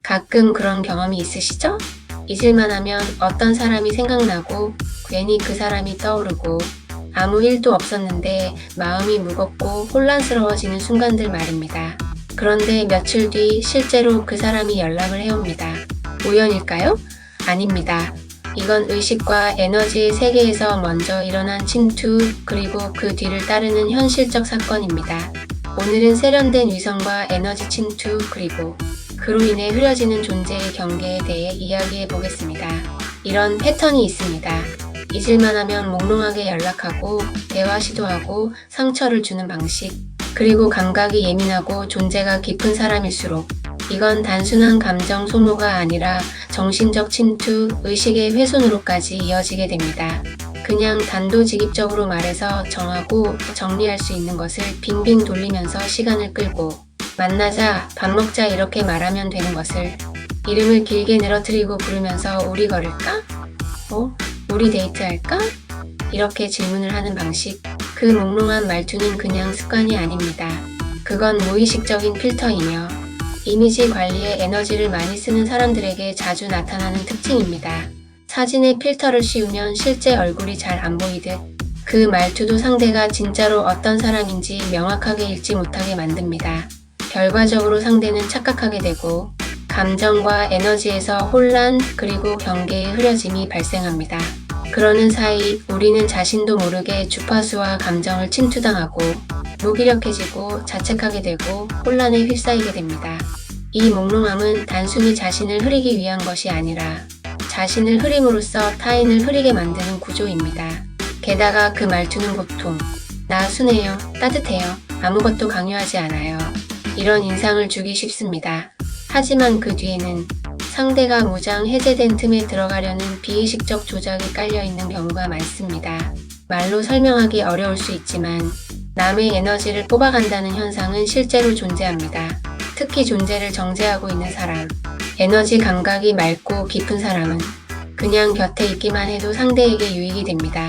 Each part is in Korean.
가끔 그런 경험이 있으시죠? 잊을만 하면 어떤 사람이 생각나고 괜히 그 사람이 떠오르고 아무 일도 없었는데 마음이 무겁고 혼란스러워지는 순간들 말입니다. 그런데 며칠 뒤 실제로 그 사람이 연락을 해옵니다. 우연일까요? 아닙니다. 이건 의식과 에너지의 세계에서 먼저 일어난 침투, 그리고 그 뒤를 따르는 현실적 사건입니다. 오늘은 세련된 위선과 에너지 침투, 그리고 그로 인해 흐려지는 존재의 경계에 대해 이야기해 보겠습니다. 이런 패턴이 있습니다. 잊을만 하면 몽롱하게 연락하고 대화 시도하고 상처를 주는 방식, 그리고 감각이 예민하고 존재가 깊은 사람일수록 이건 단순한 감정 소모가 아니라 정신적 침투, 의식의 훼손으로까지 이어지게 됩니다. 그냥 단도직입적으로 말해서 정하고 정리할 수 있는 것을 빙빙 돌리면서 시간을 끌고 만나자, 밥 먹자 이렇게 말하면 되는 것을 이름을 길게 늘어뜨리고 부르면서 우리 걸을까? 우리 데이트할까? 이렇게 질문을 하는 방식. 그 몽롱한 말투는 그냥 습관이 아닙니다. 그건 무의식적인 필터이며 이미지 관리에 에너지를 많이 쓰는 사람들에게 자주 나타나는 특징입니다. 사진에 필터를 씌우면 실제 얼굴이 잘 안 보이듯 그 말투도 상대가 진짜로 어떤 사람인지 명확하게 읽지 못하게 만듭니다. 결과적으로 상대는 착각하게 되고 감정과 에너지에서 혼란, 그리고 경계의 흐려짐이 발생합니다. 그러는 사이 우리는 자신도 모르게 주파수와 감정을 침투당하고 무기력해지고 자책하게 되고 혼란에 휩싸이게 됩니다. 이 몽롱함은 단순히 자신을 흐리기 위한 것이 아니라 자신을 흐림으로써 타인을 흐리게 만드는 구조입니다. 게다가 그 말투는 보통 나 순해요, 따뜻해요, 아무것도 강요하지 않아요. 이런 인상을 주기 쉽습니다. 하지만 그 뒤에는 상대가 무장 해제된 틈에 들어가려는 비의식적 조작이 깔려있는 경우가 많습니다. 말로 설명하기 어려울 수 있지만 남의 에너지를 뽑아간다는 현상은 실제로 존재합니다. 특히 존재를 정죄하고 있는 사람, 에너지 감각이 맑고 깊은 사람은 그냥 곁에 있기만 해도 상대에게 유익이 됩니다.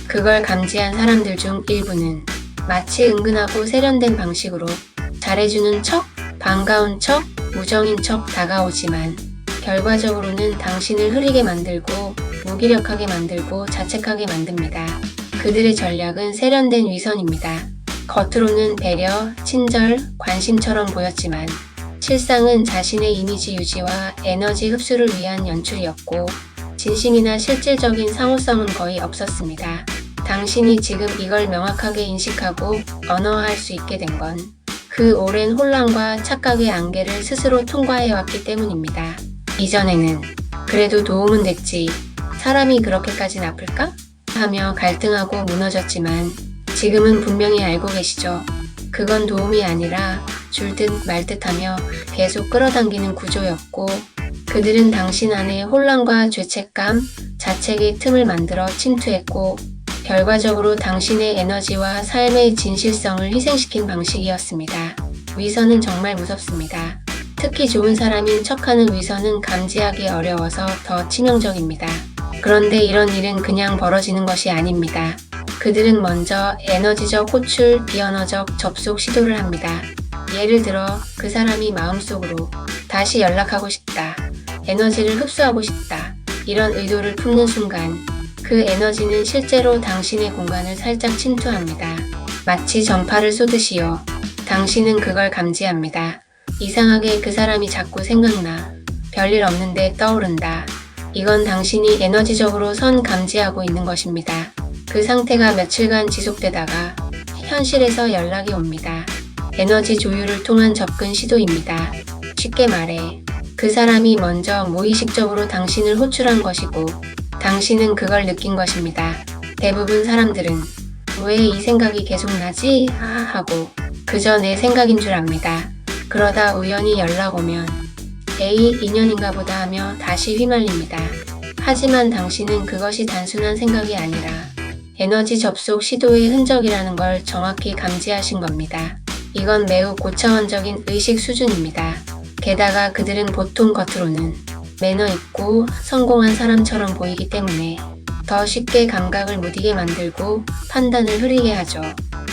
그걸 감지한 사람들 중 일부는 마치 은근하고 세련된 방식으로 잘해주는 척, 반가운 척, 우정인 척 다가오지만 결과적으로는 당신을 흐리게 만들고 무기력하게 만들고 자책하게 만듭니다. 그들의 전략은 세련된 위선입니다. 겉으로는 배려, 친절, 관심처럼 보였지만 실상은 자신의 이미지 유지와 에너지 흡수를 위한 연출이었고 진심이나 실질적인 상호성은 거의 없었습니다. 당신이 지금 이걸 명확하게 인식하고 언어화할 수 있게 된 건 그 오랜 혼란과 착각의 안개를 스스로 통과해왔기 때문입니다. 이전에는 그래도 도움은 됐지, 사람이 그렇게까지 나쁠까? 하며 갈등하고 무너졌지만 지금은 분명히 알고 계시죠. 그건 도움이 아니라 줄듯 말듯하며 계속 끌어당기는 구조였고 그들은 당신 안에 혼란과 죄책감, 자책의 틈을 만들어 침투했고 결과적으로 당신의 에너지와 삶의 진실성을 희생시킨 방식이었습니다. 위선은 정말 무섭습니다. 특히 좋은 사람인 척하는 위선은 감지하기 어려워서 더 치명적입니다. 그런데 이런 일은 그냥 벌어지는 것이 아닙니다. 그들은 먼저 에너지적 호출, 비언어적 접속 시도를 합니다. 예를 들어 그 사람이 마음속으로 다시 연락하고 싶다, 에너지를 흡수하고 싶다, 이런 의도를 품는 순간 그 에너지는 실제로 당신의 공간을 살짝 침투합니다. 마치 전파를 쏘듯이요. 당신은 그걸 감지합니다. 이상하게 그 사람이 자꾸 생각나. 별일 없는데 떠오른다. 이건 당신이 에너지적으로 선 감지하고 있는 것입니다. 그 상태가 며칠간 지속되다가 현실에서 연락이 옵니다. 에너지 조율을 통한 접근 시도입니다. 쉽게 말해 그 사람이 먼저 무의식적으로 당신을 호출한 것이고 당신은 그걸 느낀 것입니다. 대부분 사람들은 왜 이 생각이 계속 나지? 하고 그저 내 생각인 줄 압니다. 그러다 우연히 연락 오면 에이 인연인가 보다 하며 다시 휘말립니다. 하지만 당신은 그것이 단순한 생각이 아니라 에너지 접속 시도의 흔적이라는 걸 정확히 감지하신 겁니다. 이건 매우 고차원적인 의식 수준입니다. 게다가 그들은 보통 겉으로는 매너 있고 성공한 사람처럼 보이기 때문에 더 쉽게 감각을 무디게 만들고 판단을 흐리게 하죠.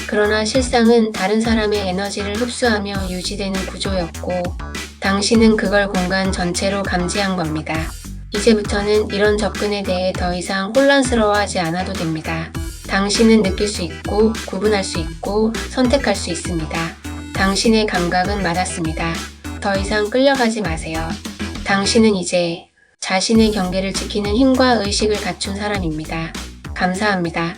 그러나 실상은 다른 사람의 에너지를 흡수하며 유지되는 구조였고 당신은 그걸 공간 전체로 감지한 겁니다. 이제부터는 이런 접근에 대해 더 이상 혼란스러워하지 않아도 됩니다. 당신은 느낄 수 있고, 구분할 수 있고, 선택할 수 있습니다. 당신의 감각은 맞았습니다. 더 이상 끌려가지 마세요. 당신은 이제 자신의 경계를 지키는 힘과 의식을 갖춘 사람입니다. 감사합니다.